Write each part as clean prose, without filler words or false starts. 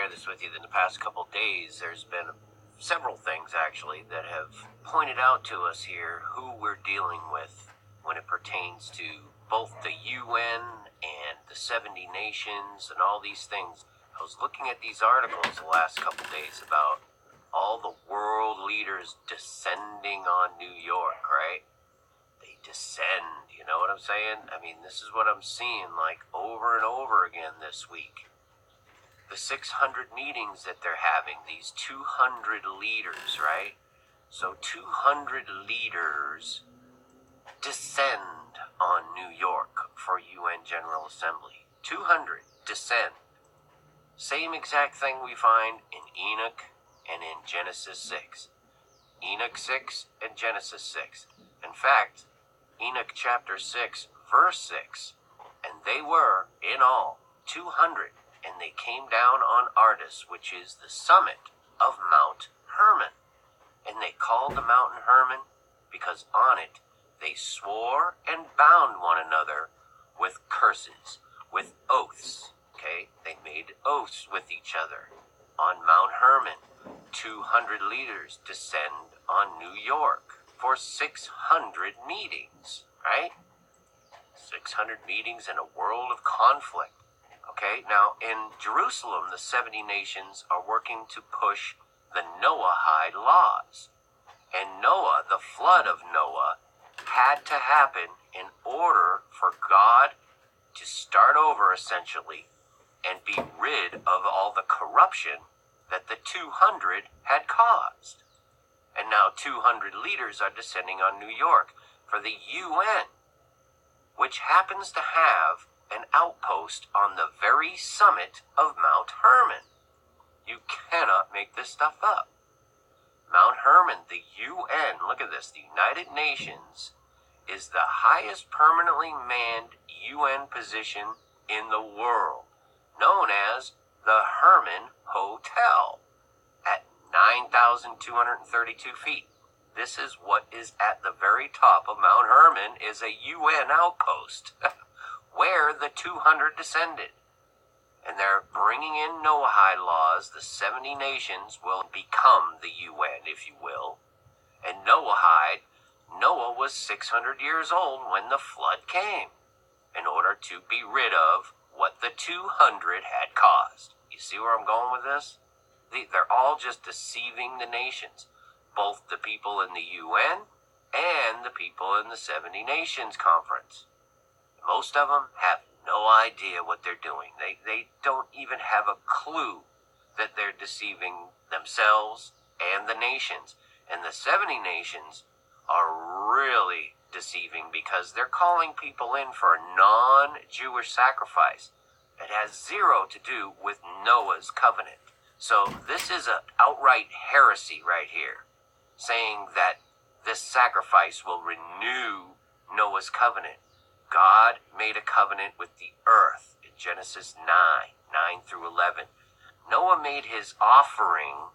share this with you. In the past couple days, there's been several things actually that have pointed out to us here who we're dealing with when it pertains to both the UN and the 70 nations and all these things. I was looking at these articles the last couple days about all the world leaders descending on New York, right? They descend, you know what I'm saying? I mean, this is what I'm seeing like over and over again this week. The 600 meetings that they're having, these 200 leaders, right? So 200 leaders descend on New York for UN General Assembly. 200 descend. Same exact thing we find in Enoch and in Genesis 6. Enoch 6 and Genesis 6. In fact, Enoch chapter 6, verse 6, and they were, in all, 200, and they came down on Ardus, which is the summit of Mount Hermon. And they called the mountain Hermon because on it they swore and bound one another with curses, with oaths. Okay, they made oaths with each other. On Mount Hermon, 200 leaders descend on New York for 600 meetings, right? 600 meetings in a world of conflict. Okay, now in Jerusalem, the 70 nations are working to push the Noahide laws. And Noah, the flood of Noah, had to happen in order for God to start over, essentially, and be rid of all the corruption that the 200 had caused. And now 200 leaders are descending on New York for the UN, which happens to have an outpost on the very summit of Mount Hermon. You cannot make this stuff up. Mount Hermon, the UN, look at this, the United Nations, is the highest permanently manned UN position in the world, known as the Hermon Hotel, at 9,232 feet. This is what is at the very top of Mount Hermon, is a UN outpost where the 200 descended. And they're bringing in Noahide laws. The 70 nations will become the UN, if you will. And Noahide, Noah was 600 years old when the flood came, in order to be rid of what the 200 had caused. You see where I'm going with this? They're all just deceiving the nations, both the people in the UN and the people in the 70 Nations Conference. Most of them have no idea what they're doing. They don't even have a clue that they're deceiving themselves and the nations. And the 70 nations are really deceiving because they're calling people in for a non-Jewish sacrifice that has zero to do with Noah's covenant. So this is an outright heresy right here, saying that this sacrifice will renew Noah's covenant. God made a covenant with the earth in Genesis 9 through 11. Noah made his offering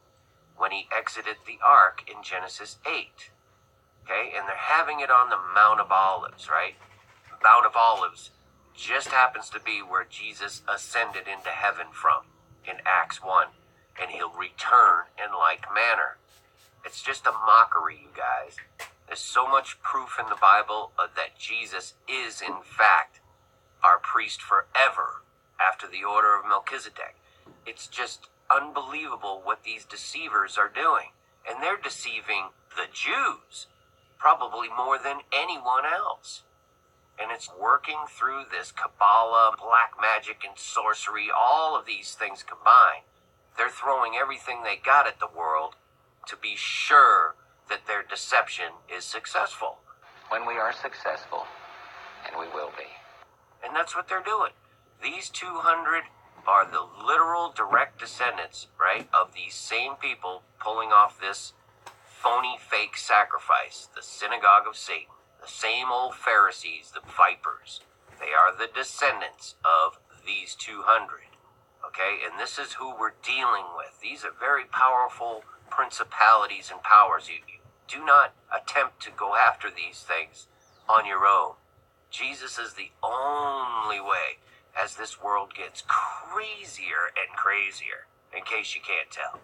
when he exited the ark in Genesis 8. Okay, and they're having it on the Mount of Olives, right? The Mount of Olives just happens to be where Jesus ascended into heaven from in Acts 1, and he'll return in like manner. It's just a mockery, you guys. There's so much proof in the Bible that Jesus is, in fact, our priest forever after the order of Melchizedek. It's just unbelievable what these deceivers are doing. And they're deceiving the Jews probably more than anyone else. And it's working through this Kabbalah, black magic, and sorcery, all of these things combined. They're throwing everything they got at the world to be sure that their deception is successful. When we are successful, and we will be. And that's what they're doing. These 200 are the literal direct descendants, right, of these same people pulling off this phony fake sacrifice, the synagogue of Satan. The same old Pharisees, the vipers. They are the descendants of these 200. Okay, and this is who we're dealing with. These are very powerful principalities and powers. You do not attempt to go after these things on your own. Jesus is the only way as this world gets crazier and crazier. in case you can't tell.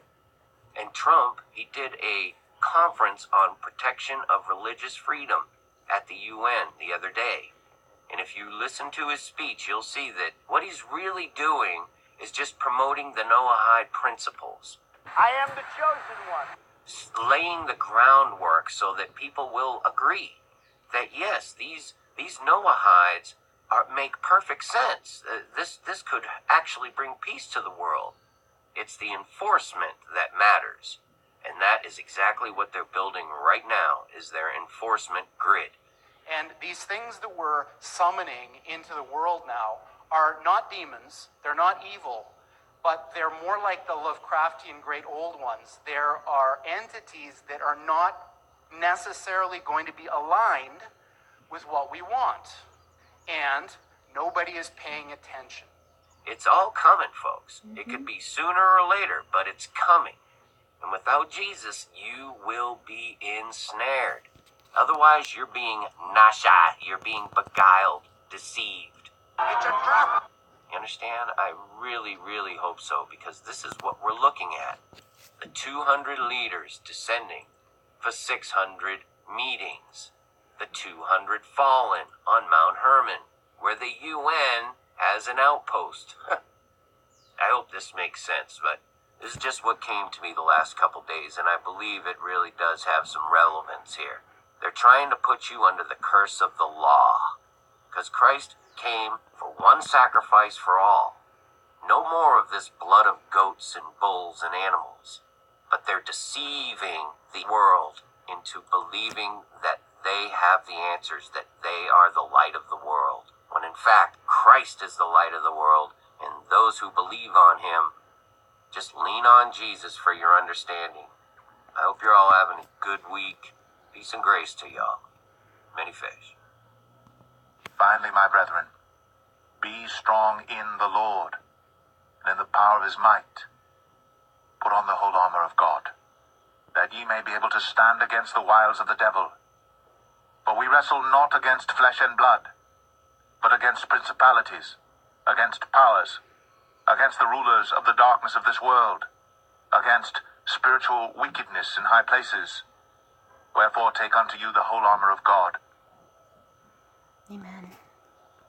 And Trump, he did a conference on protection of religious freedom at the UN the other day. And if you listen to his speech, you'll see that what he's really doing is just promoting the Noahide principles. I am the chosen one. Laying the groundwork so that people will agree that yes, these Noahides make perfect sense. This could actually bring peace to the world. It's the enforcement that matters. And that is exactly what they're building right now, is their enforcement grid. And these things that we're summoning into the world now are not demons, they're not evil, but they're more like the Lovecraftian great old ones. There are entities that are not necessarily going to be aligned with what we want. And nobody is paying attention. It's all coming, folks. It could be sooner or later, but it's coming. And without Jesus, you will be ensnared. Otherwise, you're being nasha, you're being beguiled, deceived. It's a trap! You understand? I really, really hope so, because this is what we're looking at. The 200 leaders descending for 600 meetings. The 200 fallen on Mount Hermon, where the UN has an outpost. I hope this makes sense, but this is just what came to me the last couple days, and I believe it really does have some relevance here. They're trying to put you under the curse of the law, because Christ came for one sacrifice for all. No more of this blood of goats and bulls and animals, but they're deceiving the world into believing that they have the answers, that they are the light of the world, when in fact Christ is the light of the world, and those who believe on him, just lean on Jesus for your understanding. I hope you're all having a good week. Peace and grace to y'all. Many fish. Finally, my brethren, be strong in the Lord and in the power of his might. Put on the whole armor of God, that ye may be able to stand against the wiles of the devil. For we wrestle not against flesh and blood, but against principalities, against powers, against the rulers of the darkness of this world, against spiritual wickedness in high places. Wherefore take unto you the whole armor of God. Amen.